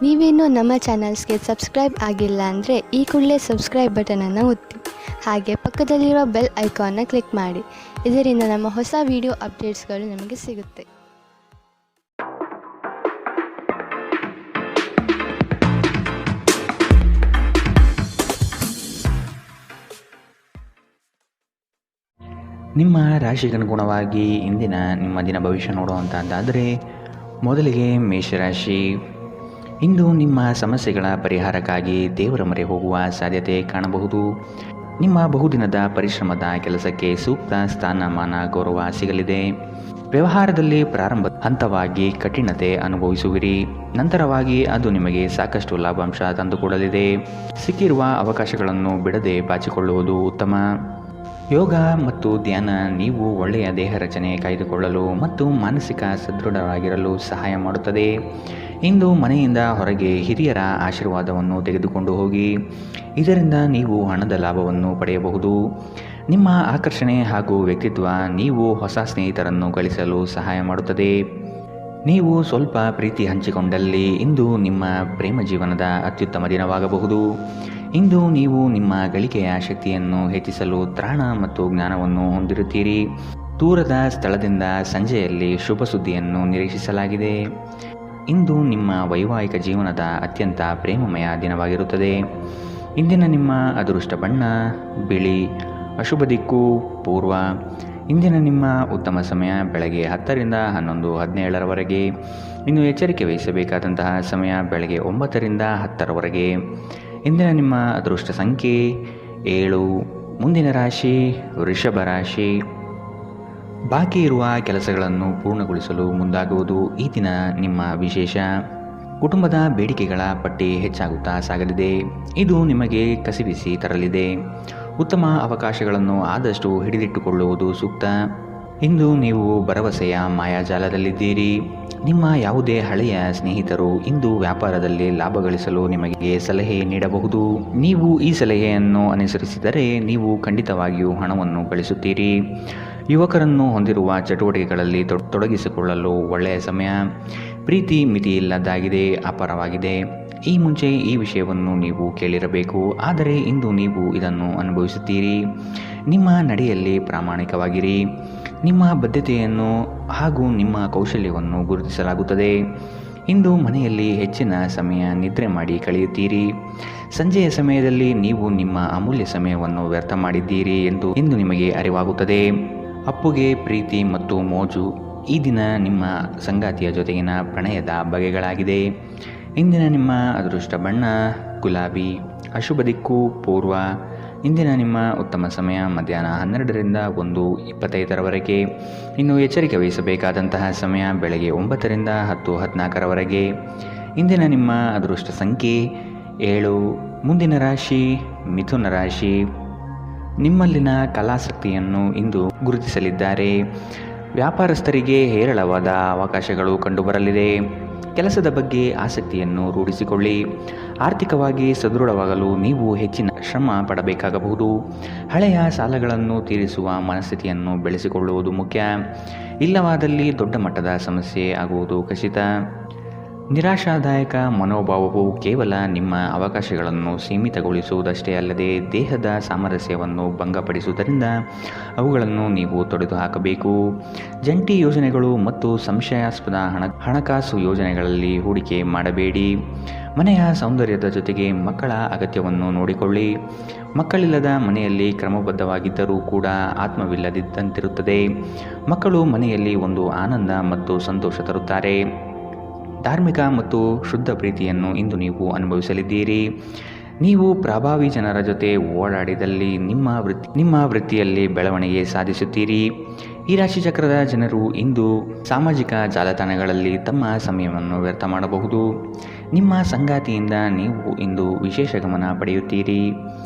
ನೀವೇನೂ ನಮ್ಮ ಚಾನಲ್ಸ್ಗೆ ಸಬ್ಸ್ಕ್ರೈಬ್ ಆಗಿಲ್ಲ ಅಂದರೆ ಈ ಕೂಡಲೇ ಸಬ್ಸ್ಕ್ರೈಬ್ ಬಟನನ್ನು ಒತ್ತಿ. ಹಾಗೆ ಪಕ್ಕದಲ್ಲಿರೋ ಬೆಲ್ ಐಕಾನ್ನ ಕ್ಲಿಕ್ ಮಾಡಿ. ಇದರಿಂದ ನಮ್ಮ ಹೊಸ ವಿಡಿಯೋ ಅಪ್ಡೇಟ್ಸ್ಗಳು ನಿಮಗೆ ಸಿಗುತ್ತೆ. ನಿಮ್ಮ ರಾಶಿಗನುಗುಣವಾಗಿ ಇಂದಿನ ನಿಮ್ಮ ದಿನ ಭವಿಷ್ಯ ನೋಡುವಂಥದ್ದಾದರೆ ಮೊದಲಿಗೆ ಮೇಷರಾಶಿ. ಇಂದು ನಿಮ್ಮ ಸಮಸ್ಯೆಗಳ ಪರಿಹಾರಕ್ಕಾಗಿ ದೇವರ ಮೊರೆ ಹೋಗುವ ಸಾಧ್ಯತೆ ಕಾಣಬಹುದು. ನಿಮ್ಮ ಬಹುದಿನದ ಪರಿಶ್ರಮದ ಕೆಲಸಕ್ಕೆ ಸೂಕ್ತ ಸ್ಥಾನಮಾನ ಗೌರವ ಸಿಗಲಿದೆ. ವ್ಯವಹಾರದಲ್ಲಿ ಪ್ರಾರಂಭ ಹಂತವಾಗಿ ಕಠಿಣತೆ ಅನುಭವಿಸುವಿರಿ. ನಂತರವಾಗಿ ಅದು ನಿಮಗೆ ಸಾಕಷ್ಟು ಲಾಭಾಂಶ ತಂದುಕೊಡಲಿದೆ. ಸಿಕ್ಕಿರುವ ಅವಕಾಶಗಳನ್ನು ಬಿಡದೆ ಬಾಚಿಕೊಳ್ಳುವುದು ಉತ್ತಮ. ಯೋಗ ಮತ್ತು ಧ್ಯಾನ ನೀವು ಒಳ್ಳೆಯ ದೇಹ ರಚನೆ ಕಾಯ್ದುಕೊಳ್ಳಲು ಮತ್ತು ಮಾನಸಿಕ ಸದೃಢರಾಗಿರಲು ಸಹಾಯ ಮಾಡುತ್ತದೆ. ಇಂದು ಮನೆಯಿಂದ ಹೊರಗೆ ಹಿರಿಯರ ಆಶೀರ್ವಾದವನ್ನು ತೆಗೆದುಕೊಂಡು ಹೋಗಿ. ಇದರಿಂದ ನೀವು ಹಣದ ಲಾಭವನ್ನು ಪಡೆಯಬಹುದು. ನಿಮ್ಮ ಆಕರ್ಷಣೆ ಹಾಗೂ ವ್ಯಕ್ತಿತ್ವ ನೀವು ಹೊಸ ಸ್ನೇಹಿತರನ್ನು ಗಳಿಸಲು ಸಹಾಯ ಮಾಡುತ್ತದೆ. ನೀವು ಸ್ವಲ್ಪ ಪ್ರೀತಿ ಹಂಚಿಕೊಂಡಲ್ಲಿ ಇಂದು ನಿಮ್ಮ ಪ್ರೇಮ ಜೀವನದ ಅತ್ಯುತ್ತಮ ದಿನವಾಗಬಹುದು. ಇಂದು ನೀವು ನಿಮ್ಮ ಗಳಿಕೆಯ ಶಕ್ತಿಯನ್ನು ಹೆಚ್ಚಿಸಲು ತ್ರಾಣ ಮತ್ತು ಜ್ಞಾನವನ್ನು ಹೊಂದಿರುತ್ತೀರಿ. ದೂರದ ಸ್ಥಳದಿಂದ ಸಂಜೆಯಲ್ಲಿ ಶುಭ ಸುದ್ದಿಯನ್ನು ನಿರೀಕ್ಷಿಸಲಾಗಿದೆ. ಇಂದು ನಿಮ್ಮ ವೈವಾಹಿಕ ಜೀವನದ ಅತ್ಯಂತ ಪ್ರೇಮಮಯ ದಿನವಾಗಿರುತ್ತದೆ. ಇಂದಿನ ನಿಮ್ಮ ಅದೃಷ್ಟ ಬಣ್ಣ ಬಿಳಿ. ಅಶುಭ ದಿಕ್ಕು ಪೂರ್ವ. ಇಂದಿನ ನಿಮ್ಮ ಉತ್ತಮ ಸಮಯ ಬೆಳಗ್ಗೆ 10 ರಿಂದ 11:17 ಇನ್ನು ಎಚ್ಚರಿಕೆ ವಹಿಸಬೇಕಾದಂತಹ ಸಮಯ ಬೆಳಗ್ಗೆ 9 ರಿಂದ 10 ಇಂದಿನ ನಿಮ್ಮ ಅದೃಷ್ಟ ಸಂಖ್ಯೆ 7. ಮುಂದಿನ ರಾಶಿ ವೃಷಭ ರಾಶಿ. ಬಾಕಿ ಇರುವ ಕೆಲಸಗಳನ್ನು ಪೂರ್ಣಗೊಳಿಸಲು ಮುಂದಾಗುವುದು ಈ ದಿನ ನಿಮ್ಮ ವಿಶೇಷ. ಕುಟುಂಬದ ಬೇಡಿಕೆಗಳ ಪಟ್ಟಿ ಹೆಚ್ಚಾಗುತ್ತಾ ಸಾಗಲಿದೆ. ಇದು ನಿಮಗೆ ಕಸಿವಿಸಿ ತರಲಿದೆ. ಉತ್ತಮ ಅವಕಾಶಗಳನ್ನು ಆದಷ್ಟು ಹಿಡಿದಿಟ್ಟುಕೊಳ್ಳುವುದು ಸೂಕ್ತ. ಇಂದು ನೀವು ಭರವಸೆಯ ಮಾಯಾಜಾಲದಲ್ಲಿದ್ದೀರಿ. ನಿಮ್ಮ ಯಾವುದೇ ಹಳೆಯ ಸ್ನೇಹಿತರು ಇಂದು ವ್ಯಾಪಾರದಲ್ಲಿ ಲಾಭ ಗಳಿಸಲು ನಿಮಗೆ ಸಲಹೆ ನೀಡಬಹುದು. ನೀವು ಈ ಸಲಹೆಯನ್ನು ಅನುಸರಿಸಿದರೆ ನೀವು ಖಂಡಿತವಾಗಿಯೂ ಹಣವನ್ನು ಗಳಿಸುತ್ತೀರಿ. ಯುವಕರನ್ನು ಹೊಂದಿರುವ ಚಟುವಟಿಕೆಗಳಲ್ಲಿ ತೊಡಗಿಸಿಕೊಳ್ಳಲು ಒಳ್ಳೆಯ ಸಮಯ. ಪ್ರೀತಿ ಮಿತಿಯಿಲ್ಲದಾಗಿದೆ, ಅಪಾರವಾಗಿದೆ. ಈ ಮುಂಚೆ ಈ ವಿಷಯವನ್ನು ನೀವು ಕೇಳಿರಬೇಕು, ಆದರೆ ಇಂದು ನೀವು ಇದನ್ನು ಅನುಭವಿಸುತ್ತೀರಿ. ನಿಮ್ಮ ನಡೆಯಲ್ಲಿ ಪ್ರಾಮಾಣಿಕವಾಗಿರಿ. ನಿಮ್ಮ ಬದ್ಧತೆಯನ್ನು ಹಾಗೂ ನಿಮ್ಮ ಕೌಶಲ್ಯವನ್ನು ಗುರುತಿಸಲಾಗುತ್ತದೆ. ಇಂದು ಮನೆಯಲ್ಲಿ ಹೆಚ್ಚಿನ ಸಮಯ ನಿದ್ರೆ ಮಾಡಿ ಕಳೆಯುತ್ತೀರಿ. ಸಂಜೆಯ ಸಮಯದಲ್ಲಿ ನೀವು ನಿಮ್ಮ ಅಮೂಲ್ಯ ಸಮಯವನ್ನು ವ್ಯರ್ಥ ಮಾಡಿದ್ದೀರಿ ಎಂದು ಇಂದು ನಿಮಗೆ ಅರಿವಾಗುತ್ತದೆ. ಅಪ್ಪುಗೆ ಪ್ರೀತಿ ಮತ್ತು ಮೋಜು ಈ ದಿನ ನಿಮ್ಮ ಸಂಗಾತಿಯ ಜೊತೆಗಿನ ಪ್ರಣಯದ ಬಗೆಗಳಾಗಿದೆ. ಇಂದಿನ ನಿಮ್ಮ ಅದೃಷ್ಟ ಬಣ್ಣ ಗುಲಾಬಿ. ಅಶುಭ ದಿಕ್ಕು ಪೂರ್ವ. ಇಂದಿನ ನಿಮ್ಮ ಉತ್ತಮ ಸಮಯ ಮಧ್ಯಾಹ್ನ 12 ರಿಂದ 1:25 ಇನ್ನು ಎಚ್ಚರಿಕೆ ವಹಿಸಬೇಕಾದಂತಹ ಸಮಯ ಬೆಳಗ್ಗೆ 9 ರಿಂದ 10:14 ಇಂದಿನ ನಿಮ್ಮ ಅದೃಷ್ಟ ಸಂಖ್ಯೆ 7. ಮುಂದಿನ ರಾಶಿ ಮಿಥುನ ರಾಶಿ. ನಿಮ್ಮಲ್ಲಿನ ಕಲಾಸಕ್ತಿಯನ್ನು ಇಂದು ಗುರುತಿಸಲಿದ್ದಾರೆ. ವ್ಯಾಪಾರಸ್ಥರಿಗೆ ಹೇರಳವಾದ ಅವಕಾಶಗಳು ಕಂಡುಬರಲಿದೆ. ಕೆಲಸದ ಬಗ್ಗೆ ಆಸಕ್ತಿಯನ್ನು ರೂಢಿಸಿಕೊಳ್ಳಿ. ಆರ್ಥಿಕವಾಗಿ ಸದೃಢವಾಗಲು ನೀವು ಹೆಚ್ಚಿನ ಶ್ರಮ ಪಡಬೇಕಾಗಬಹುದು. ಹಳೆಯ ಸಾಲಗಳನ್ನು ತೀರಿಸುವ ಮನಸ್ಥಿತಿಯನ್ನು ಬೆಳೆಸಿಕೊಳ್ಳುವುದು ಮುಖ್ಯ. ಇಲ್ಲವಾದಲ್ಲಿ ದೊಡ್ಡ ಮಟ್ಟದ ಸಮಸ್ಯೆ ಆಗುವುದು ಖಚಿತ. ನಿರಾಶಾದಾಯಕ ಮನೋಭಾವವು ಕೇವಲ ನಿಮ್ಮ ಅವಕಾಶಗಳನ್ನು ಸೀಮಿತಗೊಳಿಸುವುದಷ್ಟೇ ಅಲ್ಲದೆ ದೇಹದ ಸಾಮರಸ್ಯವನ್ನು ಭಂಗಪಡಿಸುವುದರಿಂದ ಅವುಗಳನ್ನು ನೀವು ತೊಡೆದುಹಾಕಬೇಕು. ಜಂಟಿ ಯೋಜನೆಗಳು ಮತ್ತು ಸಂಶಯಾಸ್ಪದ ಹಣಕಾಸು ಯೋಜನೆಗಳಲ್ಲಿ ಹೂಡಿಕೆ ಮಾಡಬೇಡಿ. ಮನೆಯ ಸೌಂದರ್ಯದ ಜೊತೆಗೆ ಮಕ್ಕಳ ಅಗತ್ಯವನ್ನು ನೋಡಿಕೊಳ್ಳಿ. ಮಕ್ಕಳಿಲ್ಲದ ಮನೆಯಲ್ಲಿ ಕ್ರಮಬದ್ಧವಾಗಿದ್ದರೂ ಕೂಡ ಆತ್ಮವಿಲ್ಲದಿದ್ದಂತಿರುತ್ತದೆ. ಮಕ್ಕಳು ಮನೆಯಲ್ಲಿ ಒಂದು ಆನಂದ ಮತ್ತು ಸಂತೋಷ ತರುತ್ತಾರೆ. ಧಾರ್ಮಿಕ ಮತ್ತು ಶುದ್ಧ ಪ್ರೀತಿಯನ್ನು ಇಂದು ನೀವು ಅನುಭವಿಸಲಿದ್ದೀರಿ. ನೀವು ಪ್ರಭಾವಿ ಜನರ ಜೊತೆ ಓಡಾಡಿದಲ್ಲಿ ನಿಮ್ಮ ವೃತ್ತಿಯಲ್ಲಿ ಬೆಳವಣಿಗೆ ಸಾಧಿಸುತ್ತೀರಿ. ಈ ರಾಶಿಚಕ್ರದ ಜನರು ಇಂದು ಸಾಮಾಜಿಕ ಜಾಲತಾಣಗಳಲ್ಲಿ ತಮ್ಮ ಸಮಯವನ್ನು ವ್ಯರ್ಥ ಮಾಡಬಹುದು. ನಿಮ್ಮ ಸಂಗಾತಿಯಿಂದ ನೀವು ಇಂದು ವಿಶೇಷ ಗಮನ ಪಡೆಯುತ್ತೀರಿ.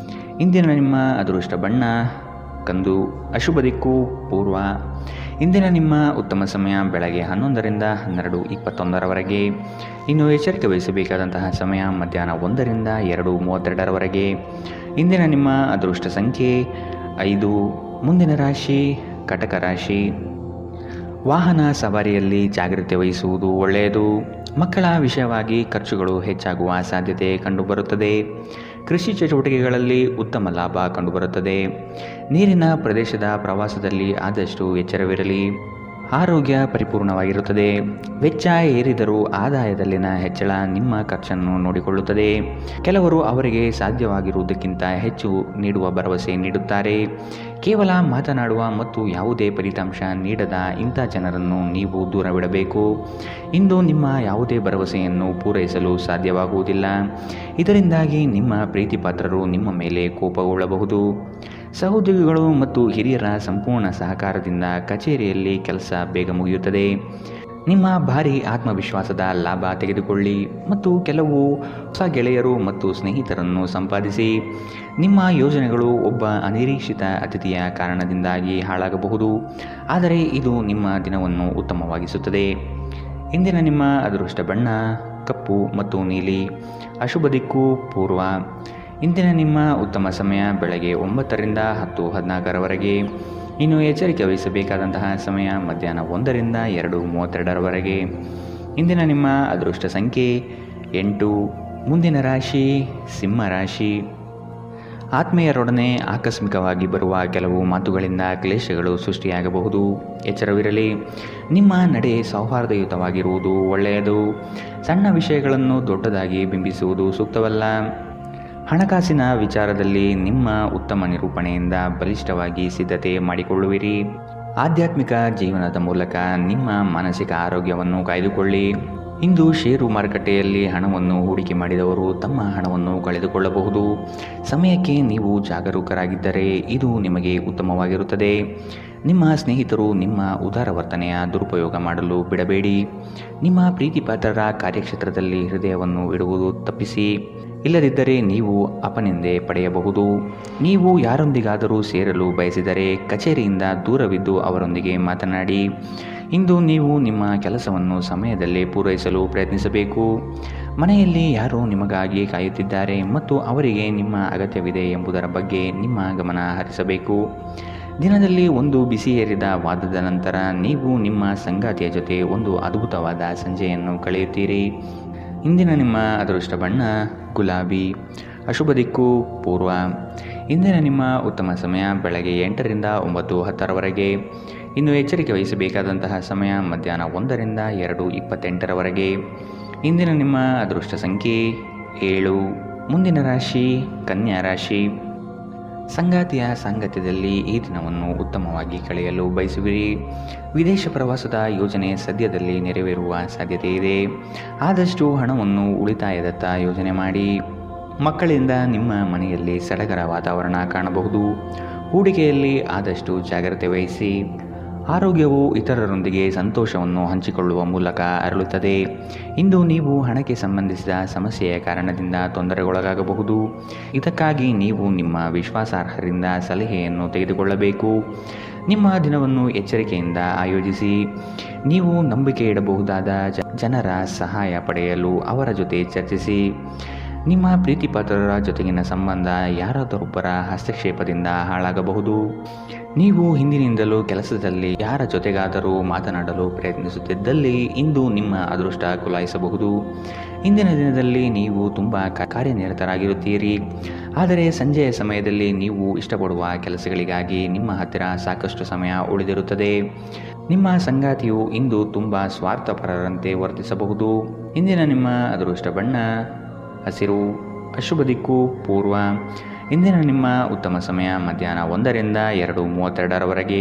ಇಂದಿನ ನಿಮ್ಮ ಅದೃಷ್ಟ ಬಣ್ಣ ಕಂದು. ಅಶುಭ ದಿಕ್ಕು ಪೂರ್ವ. ಇಂದಿನ ನಿಮ್ಮ ಉತ್ತಮ ಸಮಯ ಬೆಳಗ್ಗೆ 11 ರಿಂದ 12:21 ಇನ್ನು ಎಚ್ಚರಿಕೆ ವಹಿಸಬೇಕಾದಂತಹ ಸಮಯ ಮಧ್ಯಾಹ್ನ 1 ರಿಂದ 2:32 ಇಂದಿನ ನಿಮ್ಮ ಅದೃಷ್ಟ ಸಂಖ್ಯೆ 5. ಮುಂದಿನ ರಾಶಿ ಕಟಕ ರಾಶಿ. ವಾಹನ ಸವಾರಿಯಲ್ಲಿ ಜಾಗ್ರತೆ ವಹಿಸುವುದು ಒಳ್ಳೆಯದು. ಮಕ್ಕಳ ವಿಷಯವಾಗಿ ಖರ್ಚುಗಳು ಹೆಚ್ಚಾಗುವ ಸಾಧ್ಯತೆ ಕಂಡುಬರುತ್ತದೆ. ಕೃಷಿ ಚಟುವಟಿಕೆಗಳಲ್ಲಿ ಉತ್ತಮ ಲಾಭ ಕಂಡುಬರುತ್ತದೆ. ನೀರಿನ ಪ್ರದೇಶದ ಪ್ರವಾಸದಲ್ಲಿ ಆದಷ್ಟು ಎಚ್ಚರವಿರಲಿ. ಆರೋಗ್ಯ ಪರಿಪೂರ್ಣವಾಗಿರುತ್ತದೆ. ವೆಚ್ಚ ಏರಿದರೂ ಆದಾಯದಲ್ಲಿನ ಹೆಚ್ಚಳ ನಿಮ್ಮ ಖರ್ಚನ್ನು ನೋಡಿಕೊಳ್ಳುತ್ತದೆ. ಕೆಲವರು ಅವರಿಗೆ ಸಾಧ್ಯವಾಗಿರುವುದಕ್ಕಿಂತ ಹೆಚ್ಚು ನೀಡುವ ಭರವಸೆ ನೀಡುತ್ತಾರೆ. ಕೇವಲ ಮಾತನಾಡುವ ಮತ್ತು ಯಾವುದೇ ಫಲಿತಾಂಶ ನೀಡದ ಇಂಥ ಜನರನ್ನು ನೀವು ದೂರವಿಡಬೇಕು. ಇಂದು ನಿಮ್ಮ ಯಾವುದೇ ಭರವಸೆಯನ್ನು ಪೂರೈಸಲು ಸಾಧ್ಯವಾಗುವುದಿಲ್ಲ. ಇದರಿಂದಾಗಿ ನಿಮ್ಮ ಪ್ರೀತಿಪಾತ್ರರು ನಿಮ್ಮ ಮೇಲೆ ಕೋಪಗೊಳ್ಳಬಹುದು. ಸಹೋದ್ಯೋಗಿಗಳು ಮತ್ತು ಹಿರಿಯರ ಸಂಪೂರ್ಣ ಸಹಕಾರದಿಂದ ಕಚೇರಿಯಲ್ಲಿ ಕೆಲಸ ಬೇಗ ಮುಗಿಯುತ್ತದೆ. ನಿಮ್ಮ ಭಾರಿ ಆತ್ಮವಿಶ್ವಾಸದ ಲಾಭ ತೆಗೆದುಕೊಳ್ಳಿ ಮತ್ತು ಕೆಲವು ಹೊಸ ಗೆಳೆಯರು ಮತ್ತು ಸ್ನೇಹಿತರನ್ನು ಸಂಪಾದಿಸಿ. ನಿಮ್ಮ ಯೋಜನೆಗಳು ಒಬ್ಬ ಅನಿರೀಕ್ಷಿತ ಅತಿಥಿಯ ಕಾರಣದಿಂದಾಗಿ ಹಾಳಾಗಬಹುದು, ಆದರೆ ಇದು ನಿಮ್ಮ ದಿನವನ್ನು ಉತ್ತಮವಾಗಿಸುತ್ತದೆ. ಇಂದಿನ ನಿಮ್ಮ ಅದೃಷ್ಟ ಬಣ್ಣ ಕಪ್ಪು ಮತ್ತು ನೀಲಿ. ಅಶುಭ ದಿಕ್ಕು ಪೂರ್ವ. ಇಂದಿನ ನಿಮ್ಮ ಉತ್ತಮ ಸಮಯ ಬೆಳಗ್ಗೆ 9ರಿಂದ 10:14ರವರೆಗೆ. ಇನ್ನು ಎಚ್ಚರಿಕೆ ವಹಿಸಬೇಕಾದಂತಹ ಸಮಯ ಮಧ್ಯಾಹ್ನ 1ರಿಂದ 2:32ರವರೆಗೆ. ಇಂದಿನ ನಿಮ್ಮ ಅದೃಷ್ಟ ಸಂಖ್ಯೆ 8. ಮುಂದಿನ ರಾಶಿ ಸಿಂಹ ರಾಶಿ. ಆತ್ಮೀಯರೊಡನೆ ಆಕಸ್ಮಿಕವಾಗಿ ಬರುವ ಕೆಲವು ಮಾತುಗಳಿಂದ ಕ್ಲೇಶಗಳು ಸೃಷ್ಟಿಯಾಗಬಹುದು. ಎಚ್ಚರವಿರಲಿ. ನಿಮ್ಮ ನಡೆ ಸೌಹಾರ್ದಯುತವಾಗಿರುವುದು ಒಳ್ಳೆಯದು. ಸಣ್ಣ ವಿಷಯಗಳನ್ನು ದೊಡ್ಡದಾಗಿ ಬಿಂಬಿಸುವುದು ಸೂಕ್ತವಲ್ಲ. ಹಣಕಾಸಿನ ವಿಚಾರದಲ್ಲಿ ನಿಮ್ಮ ಉತ್ತಮ ನಿರೂಪಣೆಯಿಂದ ಬಲಿಷ್ಠವಾಗಿ ಸಿದ್ಧತೆ ಮಾಡಿಕೊಳ್ಳುವಿರಿ. ಆಧ್ಯಾತ್ಮಿಕ ಜೀವನದ ಮೂಲಕ ನಿಮ್ಮ ಮಾನಸಿಕ ಆರೋಗ್ಯವನ್ನು ಕಾಯ್ದುಕೊಳ್ಳಿ. ಇಂದು ಷೇರು ಮಾರುಕಟ್ಟೆಯಲ್ಲಿ ಹಣವನ್ನು ಹೂಡಿಕೆ ಮಾಡಿದವರು ತಮ್ಮ ಹಣವನ್ನು ಕಳೆದುಕೊಳ್ಳಬಹುದು. ಸಮಯಕ್ಕೆ ನೀವು ಜಾಗರೂಕರಾಗಿದ್ದರೆ ಇದು ನಿಮಗೆ ಉತ್ತಮವಾಗಿರುತ್ತದೆ. ನಿಮ್ಮ ಸ್ನೇಹಿತರು ನಿಮ್ಮ ಉದಾರ ವರ್ತನೆಯ ದುರುಪಯೋಗ ಮಾಡಲು ಬಿಡಬೇಡಿ. ನಿಮ್ಮ ಪ್ರೀತಿಪಾತ್ರರ ಕಾರ್ಯಕ್ಷೇತ್ರದಲ್ಲಿ ಹೃದಯವನ್ನು ಇಡುವುದು ತಪ್ಪಿಸಿ. ಇಲ್ಲದಿದ್ದರೆ ನೀವು ಅಪನಿಂದೆ ಪಡೆಯಬಹುದು. ನೀವು ಯಾರೊಂದಿಗಾದರೂ ಸೇರಲು ಬಯಸಿದರೆ ಕಚೇರಿಯಿಂದ ದೂರವಿದ್ದು ಅವರೊಂದಿಗೆ ಮಾತನಾಡಿ. ಇಂದು ನೀವು ನಿಮ್ಮ ಕೆಲಸವನ್ನು ಸಮಯದಲ್ಲಿ ಪೂರೈಸಲು ಪ್ರಯತ್ನಿಸಬೇಕು. ಮನೆಯಲ್ಲಿ ಯಾರೋ ನಿಮಗಾಗಿ ಕಾಯುತ್ತಿದ್ದಾರೆ ಮತ್ತು ಅವರಿಗೆ ನಿಮ್ಮ ಅಗತ್ಯವಿದೆ ಎಂಬುದರ ಬಗ್ಗೆ ನಿಮ್ಮ ಗಮನ ಹರಿಸಬೇಕು. ದಿನದಲ್ಲಿ ಒಂದು ಬಿಸಿಯೇರಿದ ವಾದದ ನಂತರ ನೀವು ನಿಮ್ಮ ಸಂಗಾತಿಯ ಜೊತೆ ಒಂದು ಅದ್ಭುತವಾದ ಸಂಜೆಯನ್ನು ಕಳೆಯುತ್ತೀರಿ. ಇಂದಿನ ನಿಮ್ಮ ಅದೃಷ್ಟ ಬಣ್ಣ ಗುಲಾಬಿ. ಅಶುಭ ದಿಕ್ಕು ಪೂರ್ವ. ಇಂದಿನ ನಿಮ್ಮ ಉತ್ತಮ ಸಮಯ ಬೆಳಗ್ಗೆ 8ರಿಂದ 9:10ರವರೆಗೆ. ಇನ್ನು ಎಚ್ಚರಿಕೆ ವಹಿಸಬೇಕಾದಂತಹ ಸಮಯ ಮಧ್ಯಾಹ್ನ 1ರಿಂದ 2:28ರವರೆಗೆ. ಇಂದಿನ ನಿಮ್ಮ ಅದೃಷ್ಟ ಸಂಖ್ಯೆ 7. ಮುಂದಿನ ರಾಶಿ ಕನ್ಯಾ ರಾಶಿ. ಸಂಗಾತಿಯ ಸಾಂಗತ್ಯದಲ್ಲಿ ಈ ದಿನವನ್ನು ಉತ್ತಮವಾಗಿ ಕಳೆಯಲು ಬಯಸುವಿರಿ. ವಿದೇಶ ಪ್ರವಾಸದ ಯೋಜನೆ ಸದ್ಯದಲ್ಲಿ ನೆರವೇರುವ ಸಾಧ್ಯತೆ ಇದೆ. ಆದಷ್ಟು ಹಣವನ್ನು ಉಳಿತಾಯದತ್ತ ಯೋಜನೆ ಮಾಡಿ. ಮಕ್ಕಳಿಂದ ನಿಮ್ಮ ಮನೆಯಲ್ಲಿ ಸಡಗರ ವಾತಾವರಣ ಕಾಣಬಹುದು. ಹೂಡಿಕೆಯಲ್ಲಿ ಆದಷ್ಟು ಜಾಗ್ರತೆ ವಹಿಸಿ. ಆರೋಗ್ಯವು ಇತರರೊಂದಿಗೆ ಸಂತೋಷವನ್ನು ಹಂಚಿಕೊಳ್ಳುವ ಮೂಲಕ ಅರಳುತ್ತದೆ. ಇಂದು ನೀವು ಹಣಕ್ಕೆ ಸಂಬಂಧಿಸಿದ ಸಮಸ್ಯೆಯ ಕಾರಣದಿಂದ ತೊಂದರೆಗೊಳಗಾಗಬಹುದು. ಇದಕ್ಕಾಗಿ ನೀವು ನಿಮ್ಮ ವಿಶ್ವಾಸಾರ್ಹರಿಂದ ಸಲಹೆಯನ್ನು ತೆಗೆದುಕೊಳ್ಳಬೇಕು. ನಿಮ್ಮ ದಿನವನ್ನು ಎಚ್ಚರಿಕೆಯಿಂದ ಆಯೋಜಿಸಿ. ನೀವು ನಂಬಿಕೆ ಇಡಬಹುದಾದ ಜನರ ಸಹಾಯ ಪಡೆಯಲು ಅವರ ಜೊತೆ ಚರ್ಚಿಸಿ. ನಿಮ್ಮ ಪ್ರೀತಿಪಾತ್ರರ ಜೊತೆಗಿನ ಸಂಬಂಧ ಯಾರಾದರೊಬ್ಬರ ಹಸ್ತಕ್ಷೇಪದಿಂದ ಹಾಳಾಗಬಹುದು. ನೀವು ಹಿಂದಿನಿಂದಲೂ ಕೆಲಸದಲ್ಲಿ ಯಾರ ಜೊತೆಗಾದರೂ ಮಾತನಾಡಲು ಪ್ರಯತ್ನಿಸುತ್ತಿದ್ದಲ್ಲಿ ಇಂದು ನಿಮ್ಮ ಅದೃಷ್ಟ ಕುಲಾಯಿಸಬಹುದು. ಇಂದಿನ ದಿನದಲ್ಲಿ ನೀವು ತುಂಬ ಕಾರ್ಯನಿರತರಾಗಿರುತ್ತೀರಿ. ಆದರೆ ಸಂಜೆಯ ಸಮಯದಲ್ಲಿ ನೀವು ಇಷ್ಟಪಡುವ ಕೆಲಸಗಳಿಗಾಗಿ ನಿಮ್ಮ ಹತ್ತಿರ ಸಾಕಷ್ಟು ಸಮಯ ಉಳಿದಿರುತ್ತದೆ. ನಿಮ್ಮ ಸಂಗಾತಿಯು ಇಂದು ತುಂಬ ಸ್ವಾರ್ಥಪರರಂತೆ ವರ್ತಿಸಬಹುದು. ಇಂದಿನ ನಿಮ್ಮ ಅದೃಷ್ಟ ಬಣ್ಣ ಹಸಿರು. ಅಶುಭ ದಿಕ್ಕು ಪೂರ್ವ. ಇಂದಿನ ನಿಮ್ಮ ಉತ್ತಮ ಸಮಯ ಮಧ್ಯಾಹ್ನ 1ರಿಂದ 2:32ರವರೆಗೆ.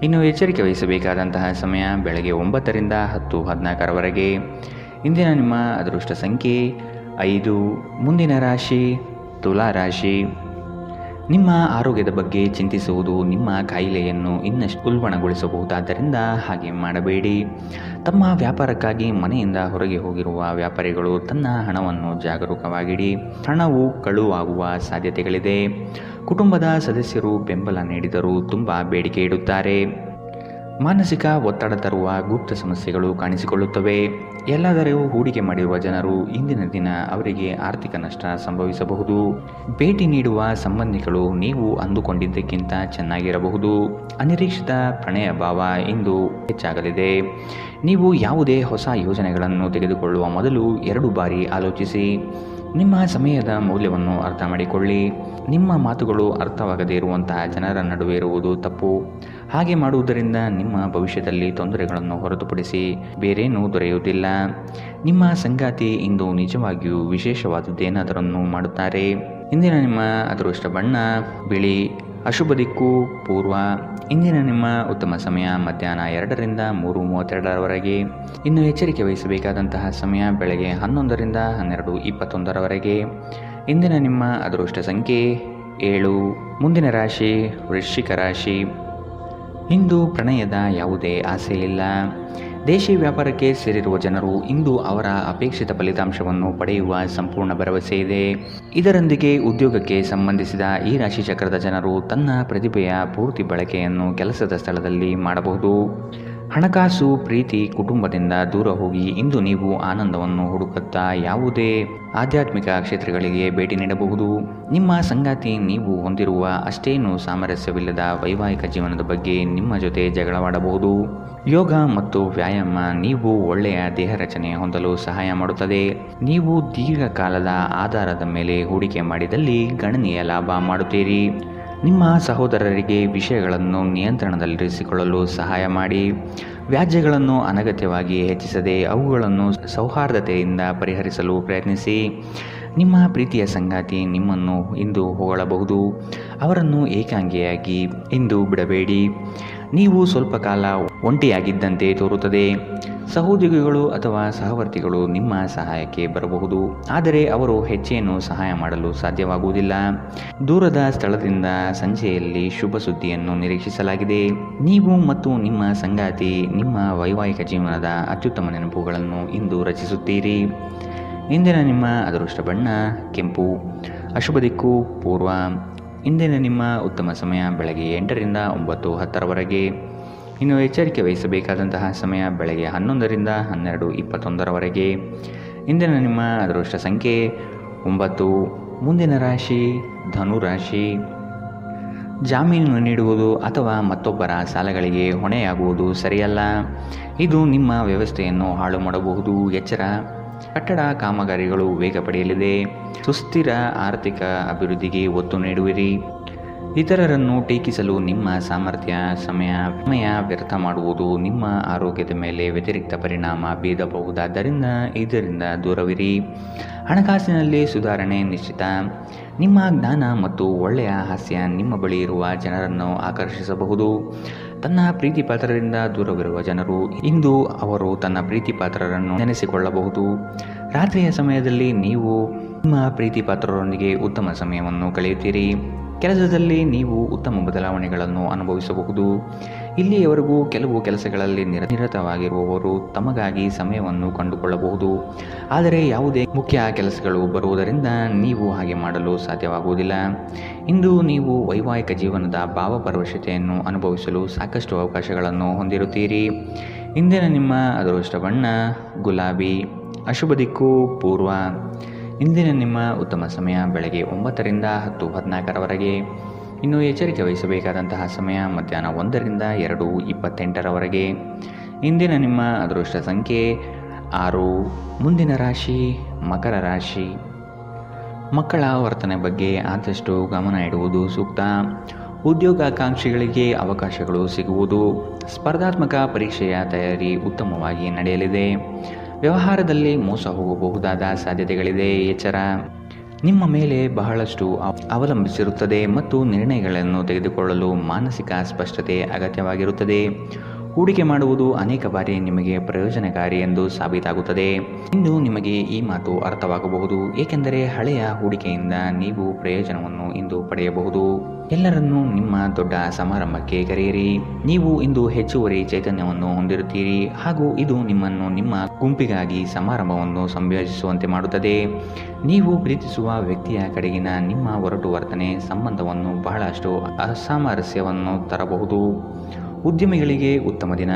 ಇನ್ನು ಎಚ್ಚರಿಕೆ ವಹಿಸಬೇಕಾದಂತಹ ಸಮಯ ಬೆಳಗ್ಗೆ 9ರಿಂದ 10:14ರವರೆಗೆ. ಇಂದಿನ ನಿಮ್ಮ ಅದೃಷ್ಟ ಸಂಖ್ಯೆ 5. ಮುಂದಿನ ರಾಶಿ ತುಲಾ ರಾಶಿ. ನಿಮ್ಮ ಆರೋಗ್ಯದ ಬಗ್ಗೆ ಚಿಂತಿಸುವುದು ನಿಮ್ಮ ಕಾಯಿಲೆಯನ್ನು ಇನ್ನಷ್ಟು ಉಲ್ಬಣಗೊಳಿಸಬಹುದಾದ್ದರಿಂದ ಹಾಗೆ ಮಾಡಬೇಡಿ. ತಮ್ಮ ವ್ಯಾಪಾರಕ್ಕಾಗಿ ಮನೆಯಿಂದ ಹೊರಗೆ ಹೋಗಿರುವ ವ್ಯಾಪಾರಿಗಳು ತನ್ನ ಹಣವನ್ನು ಜಾಗರೂಕವಾಗಿಡಿ. ಹಣವು ಕಳುವಾಗುವ ಸಾಧ್ಯತೆಗಳಿದೆ. ಕುಟುಂಬದ ಸದಸ್ಯರು ಬೆಂಬಲ ನೀಡಿದರೂ ತುಂಬ ಬೇಡಿಕೆ ಇಡುತ್ತಾರೆ. ಮಾನಸಿಕ ಒತ್ತಡ ತರುವ ಗುಪ್ತ ಸಮಸ್ಯೆಗಳು ಕಾಣಿಸಿಕೊಳ್ಳುತ್ತವೆ. ಎಲ್ಲಾದರೂ ಹೂಡಿಕೆ ಮಾಡಿರುವ ಜನರು ಇಂದಿನ ದಿನ ಅವರಿಗೆ ಆರ್ಥಿಕ ನಷ್ಟ ಸಂಭವಿಸಬಹುದು. ಭೇಟಿ ನೀಡುವ ಸಂಬಂಧಿಗಳು ನೀವು ಅಂದುಕೊಂಡಿದ್ದಕ್ಕಿಂತ ಚೆನ್ನಾಗಿರಬಹುದು. ಅನಿರೀಕ್ಷಿತ ಪ್ರಣಯ ಭಾವ ಇಂದು ಹೆಚ್ಚಾಗಲಿದೆ. ನೀವು ಯಾವುದೇ ಹೊಸ ಯೋಜನೆಗಳನ್ನು ತೆಗೆದುಕೊಳ್ಳುವ ಮೊದಲು 2 ಬಾರಿ ಆಲೋಚಿಸಿ. ನಿಮ್ಮ ಸಮಯದ ಮೌಲ್ಯವನ್ನು ಅರ್ಥ ಮಾಡಿಕೊಳ್ಳಿ. ನಿಮ್ಮ ಮಾತುಗಳು ಅರ್ಥವಾಗದೇ ಇರುವಂತಹ ಜನರ ನಡುವೆ ಇರುವುದು ತಪ್ಪು. ಹಾಗೆ ಮಾಡುವುದರಿಂದ ನಿಮ್ಮ ಭವಿಷ್ಯದಲ್ಲಿ ತೊಂದರೆಗಳನ್ನು ಹೊರತುಪಡಿಸಿ ಬೇರೇನೂ ದೊರೆಯುವುದಿಲ್ಲ. ನಿಮ್ಮ ಸಂಗಾತಿ ಇಂದು ನಿಜವಾಗಿಯೂ ವಿಶೇಷವಾದದ್ದೇನಾದರನ್ನು ಮಾಡುತ್ತಾರೆ. ಇಂದಿನ ನಿಮ್ಮ ಅದೃಷ್ಟ ಬಣ್ಣ ಬಿಳಿ. ಅಶುಭ ದಿಕ್ಕು ಪೂರ್ವ. ಇಂದಿನ ನಿಮ್ಮ ಉತ್ತಮ ಸಮಯ ಮಧ್ಯಾಹ್ನ 2ರಿಂದ 3:32ರವರೆಗೆ. ಇನ್ನು ಎಚ್ಚರಿಕೆ ವಹಿಸಬೇಕಾದಂತಹ ಸಮಯ ಬೆಳಗ್ಗೆ 11ರಿಂದ 12:21ರವರೆಗೆ. ಇಂದಿನ ನಿಮ್ಮ ಅದೃಷ್ಟ ಸಂಖ್ಯೆ 7. ಮುಂದಿನ ರಾಶಿ ವೃಶ್ಚಿಕ ರಾಶಿ. ಇಂದು ಪ್ರಣಯದ ಯಾವುದೇ ಆಸೆ ಇಲ್ಲ. ದೇಶಿ ವ್ಯಾಪಾರಕ್ಕೆ ಸೇರಿರುವ ಜನರು ಇಂದು ಅವರ ಅಪೇಕ್ಷಿತ ಫಲಿತಾಂಶವನ್ನು ಪಡೆಯುವ ಸಂಪೂರ್ಣ ಭರವಸೆ ಇದೆ. ಇದರೊಂದಿಗೆ ಉದ್ಯೋಗಕ್ಕೆ ಸಂಬಂಧಿಸಿದ ಈ ರಾಶಿ ಚಕ್ರದ ಜನರು ತನ್ನ ಪ್ರತಿಭೆಯ ಪೂರ್ತಿ ಬಳಕೆಯನ್ನು ಕೆಲಸದ ಸ್ಥಳದಲ್ಲಿ ಮಾಡಬಹುದು. ಹಣಕಾಸು, ಪ್ರೀತಿ, ಕುಟುಂಬದಿಂದ ದೂರ ಹೋಗಿ ಇಂದು ನೀವು ಆನಂದವನ್ನು ಹುಡುಕುತ್ತಾ ಯಾವುದೇ ಆಧ್ಯಾತ್ಮಿಕ ಕ್ಷೇತ್ರಗಳಿಗೆ ಭೇಟಿ ನೀಡಬಹುದು. ನಿಮ್ಮ ಸಂಗಾತಿ ನೀವು ಹೊಂದಿರುವ ಅಷ್ಟೇನೂ ಸಾಮರಸ್ಯವಿಲ್ಲದ ವೈವಾಹಿಕ ಜೀವನದ ಬಗ್ಗೆ ನಿಮ್ಮ ಜೊತೆ ಜಗಳವಾಡಬಹುದು. ಯೋಗ ಮತ್ತು ವ್ಯಾಯಾಮ ನೀವು ಒಳ್ಳೆಯ ದೇಹ ರಚನೆ ಹೊಂದಲು ಸಹಾಯ ಮಾಡುತ್ತದೆ. ನೀವು ದೀರ್ಘಕಾಲದ ಆಧಾರದ ಮೇಲೆ ಹೂಡಿಕೆ ಮಾಡಿದಲ್ಲಿ ಗಣನೀಯ ಲಾಭ ಮಾಡುತ್ತೀರಿ. ನಿಮ್ಮ ಸಹೋದರರಿಗೆ ವಿಷಯಗಳನ್ನು ನಿಯಂತ್ರಣದಲ್ಲಿರಿಸಿಕೊಳ್ಳಲು ಸಹಾಯ ಮಾಡಿ. ವ್ಯಾಜ್ಯಗಳನ್ನು ಅನಗತ್ಯವಾಗಿ ಹೆಚ್ಚಿಸದೆ ಅವುಗಳನ್ನು ಸೌಹಾರ್ದತೆಯಿಂದ ಪರಿಹರಿಸಲು ಪ್ರಯತ್ನಿಸಿ. ನಿಮ್ಮ ಪ್ರೀತಿಯ ಸಂಗಾತಿ ನಿಮ್ಮನ್ನು ಇಂದು ಹೊಗಳಬಹುದು. ಅವರನ್ನು ಏಕಾಂಗಿಯಾಗಿ ಇಂದು ಬಿಡಬೇಡಿ. ನೀವು ಸ್ವಲ್ಪ ಕಾಲ ಒಂಟಿಯಾಗಿದ್ದಂತೆ ತೋರುತ್ತದೆ. ಸಹೋದ್ಯೋಗಿಗಳು ಅಥವಾ ಸಹವರ್ತಿಗಳು ನಿಮ್ಮ ಸಹಾಯಕ್ಕೆ ಬರಬಹುದು, ಆದರೆ ಅವರು ಹೆಚ್ಚೇನು ಸಹಾಯ ಮಾಡಲು ಸಾಧ್ಯವಾಗುವುದಿಲ್ಲ. ದೂರದ ಸ್ಥಳದಿಂದ ಸಂಜೆಯಲ್ಲಿ ಶುಭ ಸುದ್ದಿಯನ್ನು ನಿರೀಕ್ಷಿಸಲಾಗಿದೆ. ನೀವು ಮತ್ತು ನಿಮ್ಮ ಸಂಗಾತಿ ನಿಮ್ಮ ವೈವಾಹಿಕ ಜೀವನದ ಅತ್ಯುತ್ತಮ ನೆನಪುಗಳನ್ನು ಇಂದು ರಚಿಸುತ್ತೀರಿ. ಇಂದಿನ ನಿಮ್ಮ ಅದೃಷ್ಟ ಬಣ್ಣ ಕೆಂಪು. ಅಶುಭ ದಿಕ್ಕು ಪೂರ್ವ. ಇಂದಿನ ನಿಮ್ಮ ಉತ್ತಮ ಸಮಯ ಬೆಳಗ್ಗೆ 8ರಿಂದ 9:10ರವರೆಗೆ. ಇನ್ನು ಎಚ್ಚರಿಕೆ ವಹಿಸಬೇಕಾದಂತಹ ಸಮಯ ಬೆಳಗ್ಗೆ 11ರಿಂದ 12:21ರವರೆಗೆ. ಇಂದಿನ ನಿಮ್ಮ ಅದೃಷ್ಟ ಸಂಖ್ಯೆ 9. ಮುಂದಿನ ರಾಶಿ ಧನು ರಾಶಿ. ಜಾಮೀನು ನೀಡುವುದು ಅಥವಾ ಮತ್ತೊಬ್ಬರ ಸಾಲಗಳಿಗೆ ಹೊಣೆಯಾಗುವುದು ಸರಿಯಲ್ಲ. ಇದು ನಿಮ್ಮ ವ್ಯವಸ್ಥೆಯನ್ನು ಹಾಳು ಮಾಡಬಹುದು. ಎಚ್ಚರ. ಕಟ್ಟಡ ಕಾಮಗಾರಿಗಳು ವೇಗ ಪಡೆಯಲಿದೆ. ಸುಸ್ಥಿರ ಆರ್ಥಿಕ ಅಭಿವೃದ್ಧಿಗೆ ಒತ್ತು ನೀಡುವಿರಿ. ಇತರರನ್ನು ಟೀಕಿಸಲು ನಿಮ್ಮ ಸಾಮರ್ಥ್ಯ ಸಮಯ ವ್ಯರ್ಥ ಮಾಡುವುದು ನಿಮ್ಮ ಆರೋಗ್ಯದ ಮೇಲೆ ವ್ಯತಿರಿಕ್ತ ಪರಿಣಾಮ ಬೀರಬಹುದಾದ್ದರಿಂದ ಇದರಿಂದ ದೂರವಿರಿ. ಹಣಕಾಸಿನಲ್ಲಿ ಸುಧಾರಣೆ ನಿಶ್ಚಿತ. ನಿಮ್ಮ ಜ್ಞಾನ ಮತ್ತು ಒಳ್ಳೆಯ ಹಾಸ್ಯ ನಿಮ್ಮ ಬಳಿ ಇರುವ ಜನರನ್ನು ಆಕರ್ಷಿಸಬಹುದು. ತನ್ನ ಪ್ರೀತಿ ಪಾತ್ರರಿಂದ ದೂರವಿರುವ ಜನರು ಇಂದು ಅವರು ತನ್ನ ಪ್ರೀತಿ ಪಾತ್ರರನ್ನು ನೆನೆಸಿಕೊಳ್ಳಬಹುದು. ರಾತ್ರಿಯ ಸಮಯದಲ್ಲಿ ನೀವು ನಿಮ್ಮ ಪ್ರೀತಿ ಪಾತ್ರರೊಂದಿಗೆ ಉತ್ತಮ ಸಮಯವನ್ನು ಕಳೆಯುತ್ತೀರಿ. ಕೆಲಸದಲ್ಲಿ ನೀವು ಉತ್ತಮ ಬದಲಾವಣೆಗಳನ್ನು ಅನುಭವಿಸಬಹುದು. ಇಲ್ಲಿಯವರೆಗೂ ಕೆಲವು ಕೆಲಸಗಳಲ್ಲಿ ನಿರತವಾಗಿರುವವರು ತಮಗಾಗಿ ಸಮಯವನ್ನು ಕಂಡುಕೊಳ್ಳಬಹುದು, ಆದರೆ ಯಾವುದೇ ಮುಖ್ಯ ಕೆಲಸಗಳು ಬರುವುದರಿಂದ ನೀವು ಹಾಗೆ ಮಾಡಲು ಸಾಧ್ಯವಾಗುವುದಿಲ್ಲ. ಇಂದು ನೀವು ವೈವಾಹಿಕ ಜೀವನದ ಭಾವಪರವಶತೆಯನ್ನು ಅನುಭವಿಸಲು ಸಾಕಷ್ಟು ಅವಕಾಶಗಳನ್ನು ಹೊಂದಿರುತ್ತೀರಿ. ಇಂದಿನ ನಿಮ್ಮ ಅದೃಷ್ಟ ಬಣ್ಣ ಗುಲಾಬಿ. ಅಶುಭ ದಿಕ್ಕು ಪೂರ್ವ. ಇಂದಿನ ನಿಮ್ಮ ಉತ್ತಮ ಸಮಯ ಬೆಳಗ್ಗೆ 9ರಿಂದ 10:14ರವರೆಗೆ. ಇನ್ನು ಎಚ್ಚರಿಕೆ ವಹಿಸಬೇಕಾದಂತಹ ಸಮಯ ಮಧ್ಯಾಹ್ನ 1ರಿಂದ 2:28ರವರೆಗೆ. ಇಂದಿನ ನಿಮ್ಮ ಅದೃಷ್ಟ ಸಂಖ್ಯೆ 6. ಮುಂದಿನ ರಾಶಿ ಮಕರ ರಾಶಿ. ಮಕ್ಕಳ ವರ್ತನೆ ಬಗ್ಗೆ ಆದಷ್ಟು ಗಮನ ಇಡುವುದು ಸೂಕ್ತ. ಉದ್ಯೋಗಾಕಾಂಕ್ಷಿಗಳಿಗೆ ಅವಕಾಶಗಳು ಸಿಗುವುದು. ಸ್ಪರ್ಧಾತ್ಮಕ ಪರೀಕ್ಷೆಯ ತಯಾರಿ ಉತ್ತಮವಾಗಿ ನಡೆಯಲಿದೆ. ವ್ಯವಹಾರದಲ್ಲಿ ಮೋಸ ಹೋಗಬಹುದಾದ ಸಾಧ್ಯತೆಗಳಿದೆ. ಎಚ್ಚರ. ನಿಮ್ಮ ಮೇಲೆ ಬಹಳಷ್ಟು ಅವಲಂಬಿಸಿರುತ್ತದೆ ಮತ್ತು ನಿರ್ಣಯಗಳನ್ನು ತೆಗೆದುಕೊಳ್ಳಲು ಮಾನಸಿಕ ಸ್ಪಷ್ಟತೆ ಅಗತ್ಯವಾಗಿರುತ್ತದೆ. ಹೂಡಿಕೆ ಮಾಡುವುದು ಅನೇಕ ಬಾರಿ ನಿಮಗೆ ಪ್ರಯೋಜನಕಾರಿ ಎಂದು ಸಾಬೀತಾಗುತ್ತದೆ. ಇಂದು ನಿಮಗೆ ಈ ಮಾತು ಅರ್ಥವಾಗಬಹುದು, ಏಕೆಂದರೆ ಹಳೆಯ ಹೂಡಿಕೆಯಿಂದ ನೀವು ಪ್ರಯೋಜನವನ್ನು ಇಂದು ಪಡೆಯಬಹುದು. ಎಲ್ಲರನ್ನೂ ನಿಮ್ಮ ದೊಡ್ಡ ಸಮಾರಂಭಕ್ಕೆ ಕರೆಯಿರಿ. ನೀವು ಇಂದು ಹೆಚ್ಚುವರಿ ಚೈತನ್ಯವನ್ನು ಹೊಂದಿರುತ್ತೀರಿ ಹಾಗೂ ಇದು ನಿಮ್ಮನ್ನು ನಿಮ್ಮ ಗುಂಪಿಗಾಗಿ ಸಮಾರಂಭವನ್ನು ಸಂಯೋಜಿಸುವಂತೆ ಮಾಡುತ್ತದೆ. ನೀವು ಪ್ರೀತಿಸುವ ವ್ಯಕ್ತಿಯ ಕಡೆಗಿನ ನಿಮ್ಮ ಒರಟು ವರ್ತನೆ ಸಂಬಂಧವನ್ನು ಬಹಳಷ್ಟು ಅಸಾಮರಸ್ಯವನ್ನು ತರಬಹುದು. ಉದ್ಯಮಿಗಳಿಗೆ ಉತ್ತಮ ದಿನ.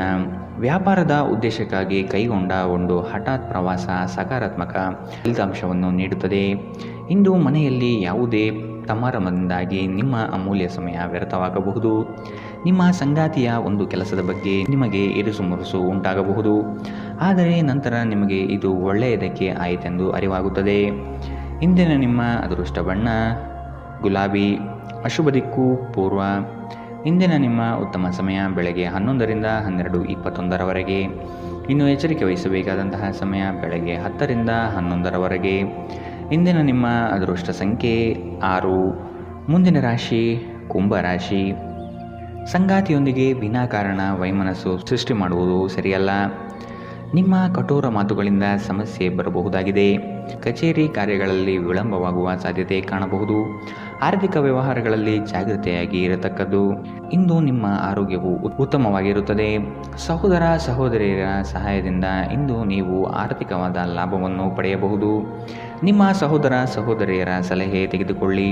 ವ್ಯಾಪಾರದ ಉದ್ದೇಶಕ್ಕಾಗಿ ಕೈಗೊಂಡ ಒಂದು ಹಠಾತ್ ಪ್ರವಾಸ ಸಕಾರಾತ್ಮಕ ಫಲಿತಾಂಶವನ್ನು ನೀಡುತ್ತದೆ. ಇಂದು ಮನೆಯಲ್ಲಿ ಯಾವುದೇ ಸಮಾರಂಭದಿಂದಾಗಿ ನಿಮ್ಮ ಅಮೂಲ್ಯ ಸಮಯ ವ್ಯರ್ಥವಾಗಬಹುದು. ನಿಮ್ಮ ಸಂಗಾತಿಯ ಒಂದು ಕೆಲಸದ ಬಗ್ಗೆ ನಿಮಗೆ ಇರುಸುಮುರುಸು ಉಂಟಾಗಬಹುದು, ಆದರೆ ನಂತರ ನಿಮಗೆ ಇದು ಒಳ್ಳೆಯದಕ್ಕೆ ಆಯಿತೆಂದು ಅರಿವಾಗುತ್ತದೆ. ಇಂದಿನ ನಿಮ್ಮ ಅದೃಷ್ಟ ಬಣ್ಣ ಗುಲಾಬಿ. ಅಶುಭ ದಿಕ್ಕು ಪೂರ್ವ. ಇಂದಿನ ನಿಮ್ಮ ಉತ್ತಮ ಸಮಯ ಬೆಳಗ್ಗೆ 11ರಿಂದ 12:21 ಇನ್ನು ಎಚ್ಚರಿಕೆ ವಹಿಸಬೇಕಾದಂತಹ ಸಮಯ ಬೆಳಗ್ಗೆ 10ರಿಂದ 11 ಇಂದಿನ ನಿಮ್ಮ ಅದೃಷ್ಟ ಸಂಖ್ಯೆ 6. ಮುಂದಿನ ರಾಶಿ ಕುಂಭರಾಶಿ. ಸಂಗಾತಿಯೊಂದಿಗೆ ವಿನಾಕಾರಣ ವೈಮನಸ್ಸು ಸೃಷ್ಟಿ ಮಾಡುವುದು ಸರಿಯಲ್ಲ. ನಿಮ್ಮ ಕಠೋರ ಮಾತುಗಳಿಂದ ಸಮಸ್ಯೆ ಬರಬಹುದಾಗಿದೆ. ಕಚೇರಿ ಕಾರ್ಯಗಳಲ್ಲಿ ವಿಳಂಬವಾಗುವ ಸಾಧ್ಯತೆ ಕಾಣಬಹುದು. ಆರ್ಥಿಕ ವ್ಯವಹಾರಗಳಲ್ಲಿ ಜಾಗೃತೆಯಾಗಿ ಇರತಕ್ಕದ್ದು. ಇಂದು ನಿಮ್ಮ ಆರೋಗ್ಯವು ಉತ್ತಮವಾಗಿರುತ್ತದೆ. ಸಹೋದರ ಸಹೋದರಿಯರ ಸಹಾಯದಿಂದ ಇಂದು ನೀವು ಆರ್ಥಿಕವಾದ ಲಾಭವನ್ನು ಪಡೆಯಬಹುದು. ನಿಮ್ಮ ಸಹೋದರ ಸಹೋದರಿಯರ ಸಲಹೆ ತೆಗೆದುಕೊಳ್ಳಿ.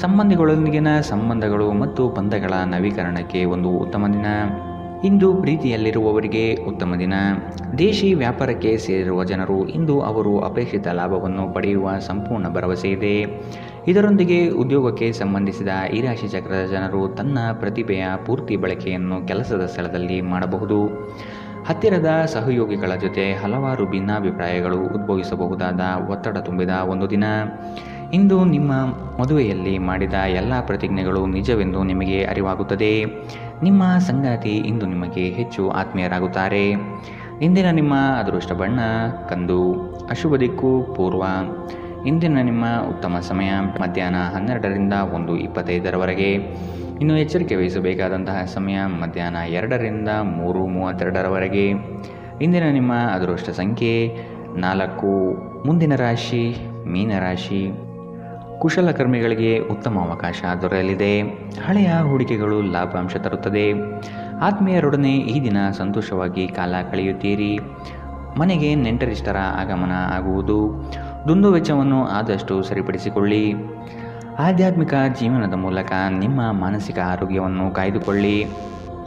ಸಂಬಂಧಿಗಳೊಂದಿಗಿನ ಸಂಬಂಧಗಳು ಮತ್ತು ಬಂಧಗಳ ನವೀಕರಣಕ್ಕೆ ಒಂದು ಉತ್ತಮ ದಿನ. ಇಂದು ಪ್ರೀತಿಯಲ್ಲಿರುವವರಿಗೆ ಉತ್ತಮ ದಿನ. ದೇಶಿ ವ್ಯಾಪಾರಕ್ಕೆ ಸೇರಿರುವ ಜನರು ಇಂದು ಅವರು ಅಪೇಕ್ಷಿತ ಲಾಭವನ್ನು ಪಡೆಯುವ ಸಂಪೂರ್ಣ ಭರವಸೆ ಇದೆ. ಇದರೊಂದಿಗೆ ಉದ್ಯೋಗಕ್ಕೆ ಸಂಬಂಧಿಸಿದ ಈ ರಾಶಿ ಚಕ್ರದ ಜನರು ತನ್ನ ಪ್ರತಿಭೆಯ ಪೂರ್ತಿ ಬಳಕೆಯನ್ನು ಕೆಲಸದ ಸ್ಥಳದಲ್ಲಿ ಮಾಡಬಹುದು. ಹತ್ತಿರದ ಸಹಯೋಗಿಗಳ ಜೊತೆ ಹಲವಾರು ಭಿನ್ನಾಭಿಪ್ರಾಯಗಳು ಉದ್ಭವಿಸಬಹುದಾದ ಒತ್ತಡ ತುಂಬಿದ ಒಂದು ದಿನ. ಇಂದು ನಿಮ್ಮ ಮದುವೆಯಲ್ಲಿ ಮಾಡಿದ ಎಲ್ಲ ಪ್ರತಿಜ್ಞೆಗಳು ನಿಜವೆಂದು ನಿಮಗೆ ಅರಿವಾಗುತ್ತದೆ. ನಿಮ್ಮ ಸಂಗಾತಿ ಇಂದು ನಿಮಗೆ ಹೆಚ್ಚು ಆತ್ಮೀಯರಾಗುತ್ತಾರೆ. ಇಂದಿನ ನಿಮ್ಮ ಅದೃಷ್ಟ ಬಣ್ಣ ಕಂದು. ಅಶುಭ ದಿಕ್ಕು ಪೂರ್ವ. ಇಂದಿನ ನಿಮ್ಮ ಉತ್ತಮ ಸಮಯ ಮಧ್ಯಾಹ್ನ 12ರಿಂದ 1:25 ಇನ್ನು ಎಚ್ಚರಿಕೆ ವಹಿಸಬೇಕಾದಂತಹ ಸಮಯ ಮಧ್ಯಾಹ್ನ 2ರಿಂದ 3:32 ಇಂದಿನ ನಿಮ್ಮ ಅದೃಷ್ಟ ಸಂಖ್ಯೆ 4. ಮುಂದಿನ ರಾಶಿ ಮೀನರಾಶಿ. ಕುಶಲಕರ್ಮಿಗಳಿಗೆ ಉತ್ತಮ ಅವಕಾಶ ದೊರೆಯಲಿದೆ. ಹಳೆಯ ಹೂಡಿಕೆಗಳು ಲಾಭಾಂಶ ತರುತ್ತದೆ. ಆತ್ಮೀಯರೊಡನೆ ಈ ದಿನ ಸಂತೋಷವಾಗಿ ಕಾಲ ಕಳೆಯುತ್ತೀರಿ. ಮನೆಗೆ ನೆಂಟರಿಷ್ಟರ ಆಗಮನ ಆಗುವುದು. ದುಂದುವೆಚ್ಚವನ್ನು ಆದಷ್ಟು ಸರಿಪಡಿಸಿಕೊಳ್ಳಿ. ಆಧ್ಯಾತ್ಮಿಕ ಜೀವನದ ಮೂಲಕ ನಿಮ್ಮ ಮಾನಸಿಕ ಆರೋಗ್ಯವನ್ನು ಕಾಯ್ದುಕೊಳ್ಳಿ.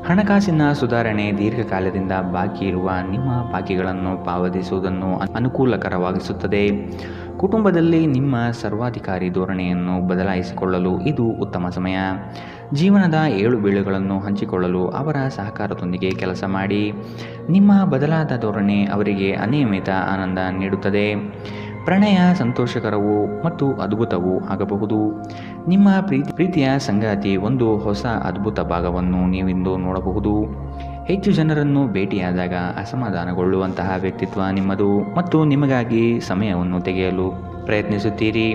ಹಣಕಾಸಿನ ಸುಧಾರಣೆ. ದೀರ್ಘಕಾಲದಿಂದ ಬಾಕಿ ಇರುವ ನಿಮ್ಮ ಬಾಕಿಗಳನ್ನು ಪಾವತಿಸುವುದನ್ನು ಅನುಕೂಲಕರವಾಗಿಸುತ್ತದೆ. ಕುಟುಂಬದಲ್ಲಿ ನಿಮ್ಮ ಸರ್ವಾಧಿಕಾರಿ ಧೋರಣೆಯನ್ನು ಬದಲಾಯಿಸಿಕೊಳ್ಳಲು ಇದು ಉತ್ತಮ ಸಮಯ. ಜೀವನದ ಏಳುಬೀಳುಗಳನ್ನು ಹಂಚಿಕೊಳ್ಳಲು ಅವರ ಸಹಕಾರದೊಂದಿಗೆ ಕೆಲಸ ಮಾಡಿ. ನಿಮ್ಮ ಬದಲಾದ ಧೋರಣೆ ಅವರಿಗೆ ಅನಿಯಮಿತ ಆನಂದ ನೀಡುತ್ತದೆ. ಪ್ರಣಯ ಸಂತೋಷಕರವೂ ಮತ್ತು ಅದ್ಭುತವೂ ಆಗಬಹುದು. ನಿಮ್ಮ ಪ್ರೀತಿಯ ಸಂಗಾತಿ ಒಂದು ಹೊಸ ಅದ್ಭುತ ಭಾಗವನ್ನು ನೀವಿಂದು ನೋಡಬಹುದು. ಹೆಚ್ಚು ಜನರನ್ನು ಭೇಟಿಯಾದಾಗ ಅಸಮಾಧಾನಗೊಳ್ಳುವಂತಹ ವ್ಯಕ್ತಿತ್ವ ನಿಮ್ಮದು ಮತ್ತು ನಿಮಗಾಗಿ ಸಮಯವನ್ನು ತೆಗೆಯಲು ಪ್ರಯತ್ನಿಸುತ್ತೀರಿ.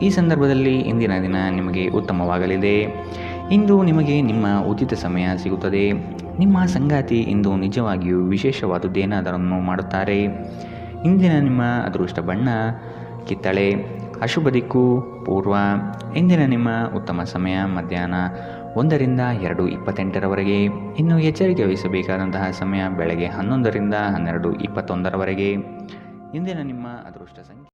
ಈ ಸಂದರ್ಭದಲ್ಲಿ ಇಂದಿನ ದಿನ ನಿಮಗೆ ಉತ್ತಮವಾಗಲಿದೆ. ಇಂದು ನಿಮಗೆ ನಿಮ್ಮ ಉಚಿತ ಸಮಯ ಸಿಗುತ್ತದೆ. ನಿಮ್ಮ ಸಂಗಾತಿ ಇಂದು ನಿಜವಾಗಿಯೂ ವಿಶೇಷವಾದುದೇನಾದರನ್ನು ಮಾಡುತ್ತಾರೆ. ಇಂದಿನ ನಿಮ್ಮ ಅದೃಷ್ಟ ಬಣ್ಣ ಕಿತ್ತಳೆ. ಅಶುಭ ದಿಕ್ಕು ಪೂರ್ವ. ಇಂದಿನ ನಿಮ್ಮ ಉತ್ತಮ ಸಮಯ ಮಧ್ಯಾಹ್ನ 1ರಿಂದ 2:28 ಇನ್ನು ಎಚ್ಚರಿಕೆ ವಹಿಸಬೇಕಾದಂತಹ ಸಮಯ ಬೆಳಗ್ಗೆ 11ರಿಂದ 12:21 ಇಂದಿನ ನಿಮ್ಮ ಅದೃಷ್ಟ ಸಂಖ್ಯೆ